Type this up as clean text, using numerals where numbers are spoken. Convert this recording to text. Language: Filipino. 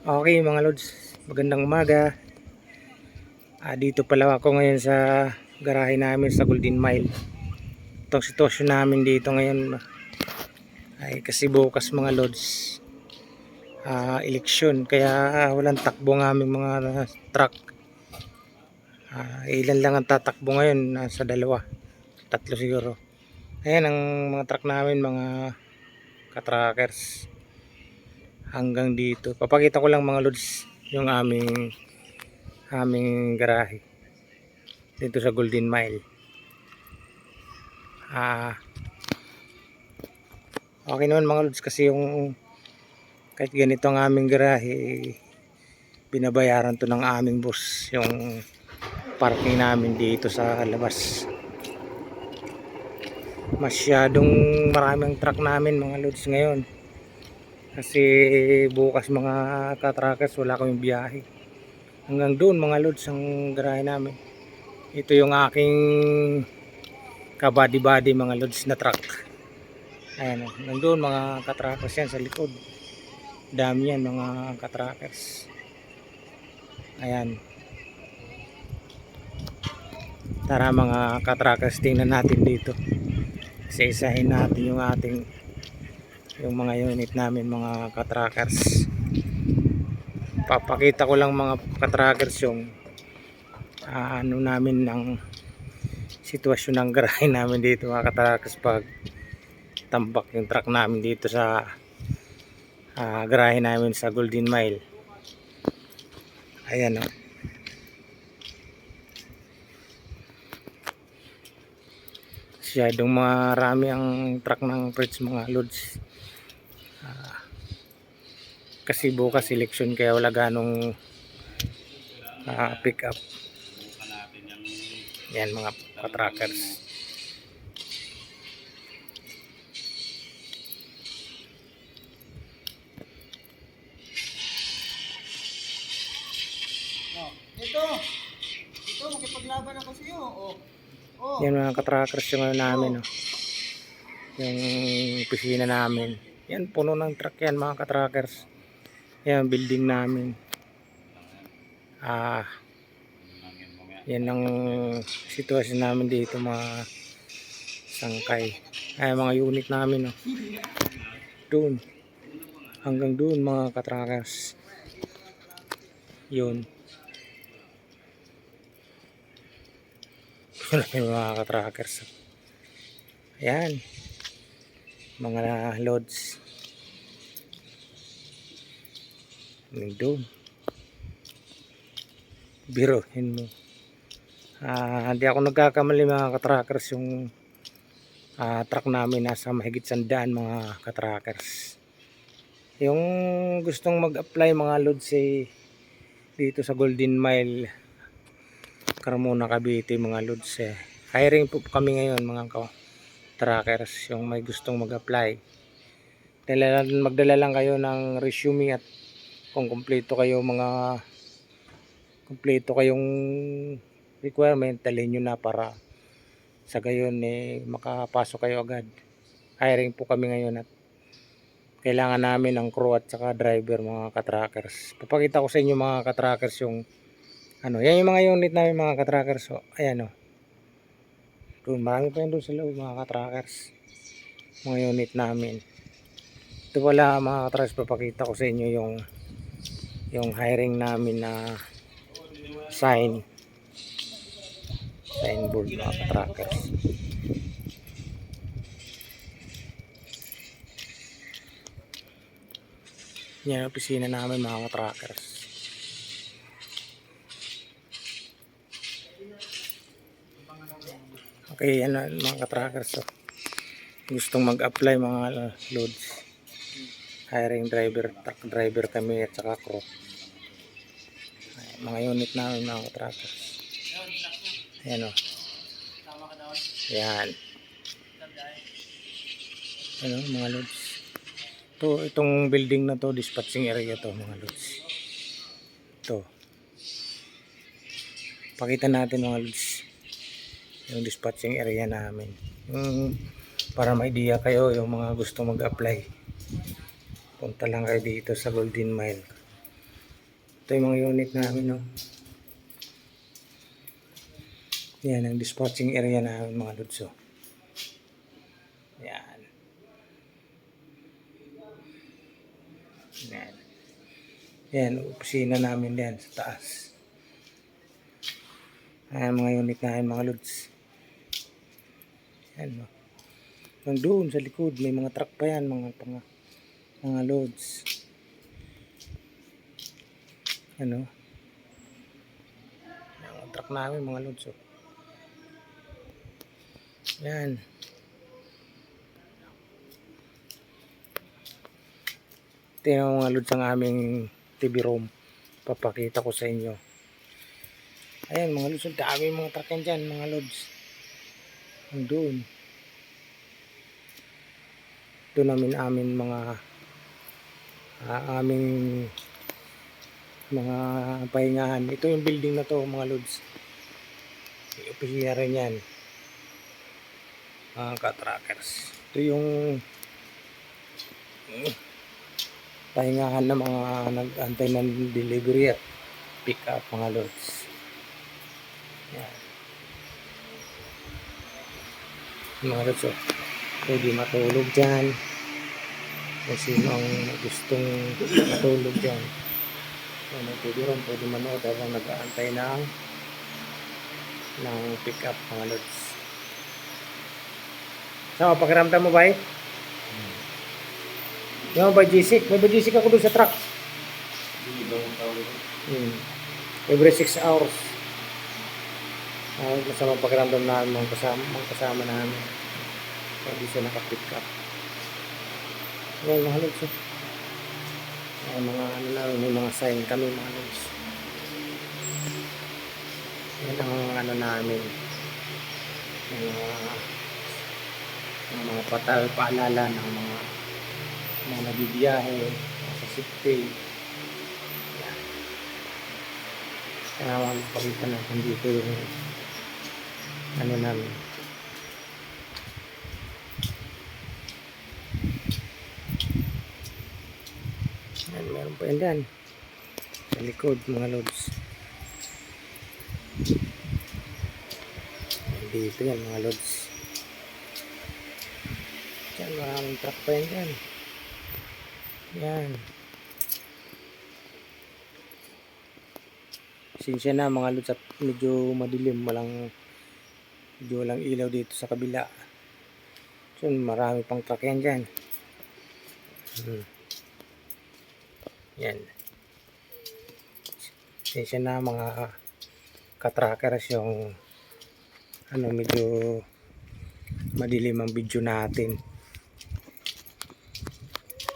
Okay mga lods, magandang umaga. Dito pala ako ngayon sa garahe namin sa Golden Mile. Itong sitwasyon namin dito ngayon ay kasi bukas mga lods, eleksyon, kaya walang takbo ng aming mga truck. Ilan lang ang tatakbo ngayon, sa dalawa, tatlo siguro. Ayan ang mga truck namin, mga katrackers. Hanggang dito papakita ko lang mga lods yung aming garahe dito sa Golden Mile. Okay naman mga lods kasi yung kahit ganito ang aming garahe, binabayaran to ng aming boss yung parking namin dito sa labas. Masyadong maraming truck namin mga lods ngayon kasi bukas mga katrackers wala kaming biyahe. Hanggang doon mga lods ang garahe namin. Ito yung aking kabady-body mga lods na truck. Ayan, nandun mga katrackers yan sa likod. Dami yan mga katrackers. Ayan. Tara mga katrackers, tingnan natin dito. Isa-isahin natin yung mga unit namin mga katrackers. Papakita ko lang mga katrackers yung ano namin ng sitwasyon ng garahe namin dito mga katrackers pag tambak yung truck namin dito sa garahe namin sa Golden Mile. Ayan o. Masyadong marami ang truck ng Fritz mga lods. Kasi bukas election kaya wala ganong pick up. Yan mga katrackers. Ito, makipaglaban ako sa iyo. Yan mga katrackers yung ano namin, yung opisina namin. Yan, puno ng truck yan mga katrackers. Yan, building namin. Yan ang sitwasyon namin dito mga sangkay. Ay, mga unit namin, doon. Hanggang doon mga katrackers. Yun. Yung mga katrackers. Ayan. Mga loads. Doon. Biruhin mo. Hindi ako nagkakamali mga katrackers, yung truck namin nasa mahigit 100 mga katrackers. Yung gustong mag-apply mga loads dito sa Golden Mile, Carmona, Cavite mga loads, hiring po kami ngayon mga trackers. Yung may gustong mag-apply, magdala lang kayo ng resume at kung kompleto kayong requirement, dalhin nyo na para sa gayon makapasok kayo agad. Hiring po kami ngayon at kailangan namin ng crew at saka driver mga katrackers. Papakita ko sa inyo mga katrackers yung yan yung mga unit namin mga katrackers. Ayan doon, marami pa yun doon sa loob mga katrackers, mga unit namin. Ito pala mga katrackers, papakita ko sa inyo yung hiring namin na signboard mga katrackers. Yan ang opisina namin mga katrackers. Okay, yan mga katrackers. Gustong mag-apply mga loads, hiring driver, truck driver kami at saka crew. Mga unit namin mga katrackers. Ayan yan. Mga loads. Itong building na to, dispatching area to mga loads. Ito. Pakita natin mga loads yung dispatching area namin, para may idea kayo yung mga gusto mag-apply. Punta lang kayo dito sa Golden Mile, Ito yung mga unit namin, no. Yan ang dispatching area namin mga lods, oh. Yan. Yan. Yan, opisina namin yan sa taas. Ayan mga unit namin mga lods. Yan, no. Nandun sa likod may mga truck pa yan, mga loads. Ano? Yan, mga truck namin mga loads, oh. Yan. Tingnan mo mga loads ang aming TV room. Papakita ko sa inyo. Ayan mga loads, ang dami mga truck yan dyan mga loads. Nandun. Ito namin mga aming mga pahingahan. Ito yung building na to mga loads. Yung opisina rin yan. Mga ka-trackers. Ito yung pahingahan ng mga nag-antay ng delivery at pick up mga loads. Yan. Mga loads, oh. Pwede matulog dyan. Kung sino ang gustong matulog dyan. Pwede rin, pwede manood habang nag-aantay ng pick up mga loads. So, pakiramdam mo ba eh? Yung ba GC? May ba GC ako doon sa truck? Every 6 hours. Masama pakiramdam namin mga kasama namin. Hindi siya naka-pick up. Yan mga lods. Mga ano lang, may mga sign kami mga lods. Yan ang ano namin. Mga paalala ng mga nabibiyahe sa safety. Yan. Kaya magpakita natin dito yung ano namin. Yan, meron pa yan dyan sa likod mga lods. Dito yan mga lods. Yan, maraming truck pa yan dyan. Yan. Sinsya na mga lods at medyo madilim. Medyo walang ilaw dito sa kabila. So marami pang truck yan dyan. Yan. Sinsya na mga ka-trackers yung medyo madilim ang video natin.